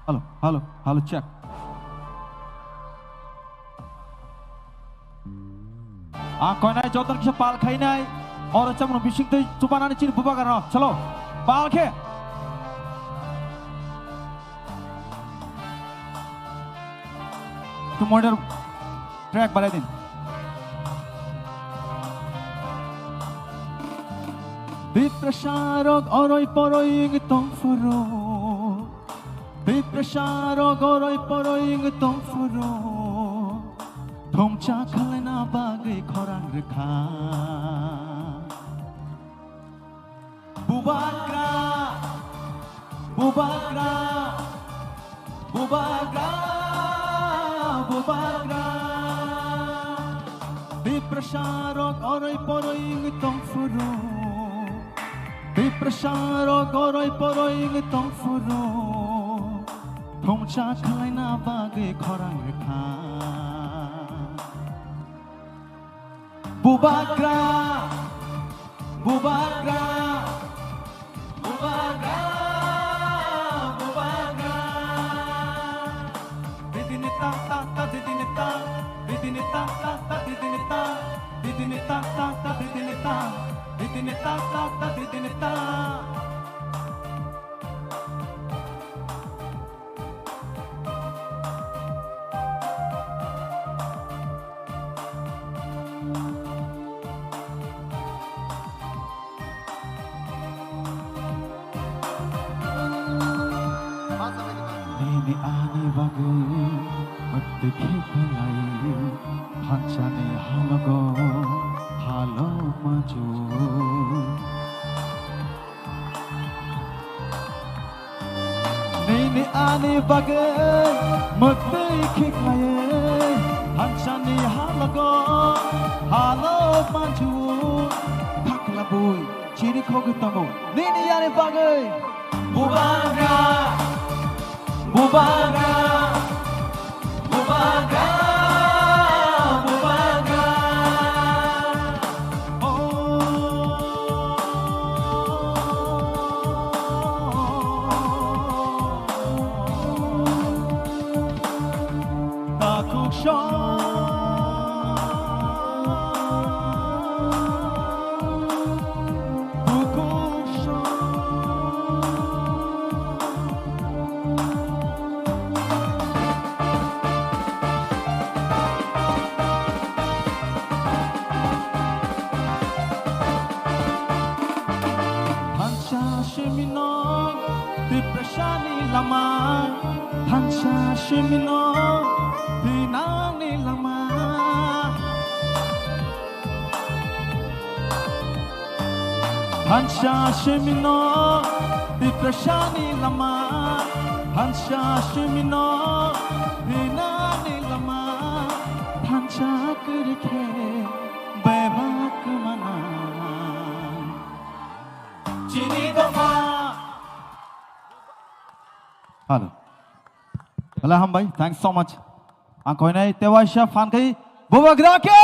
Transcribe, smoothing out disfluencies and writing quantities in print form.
Halo, halo, halo, cek. Kau naik jodoh kisah pal kai naik. Orang cakap bising tu coba nanti ciri buka kan? Chalo, pal ke? Tu model track balai din. Viprasarok oroi poroing tong furo. Viprasarok oroi poroing tong furo. Thomcha khalena bagai khorang rekha. Bubagra, bubagra, bubagra, bubagra. Viprasarok oroi poroing tong furo. Viprasarok oroi poroing tong furo. Thomcha khalena bagai khorang rekha. Bubagra, bubagra, bubagra, bubagra. Didinita ta ta didinita, didinita ta ta didinita, didinita ta ta didinita, didinita ta ta didinita. Ini ani bagai mati kelai, hancane halago halo maju. Ini ani bagai mati kelai, hancane halago halo maju. Takla boy, ciri kau ketemu. Ini ani bagai bubagra. Bubagra, bubagra, bubagra. Takuk shah. Shimino, Viprashani lama, Hansha Shimino, Vinani lama. Hansha Shimino, Viprashani lama, Hansha Shimino, Vinani lama. Hansha kirke, bebak mana. Halo. Alhamdulillah, thanks so much. Angkoi nai tewa Chef fan kai bubagra ke.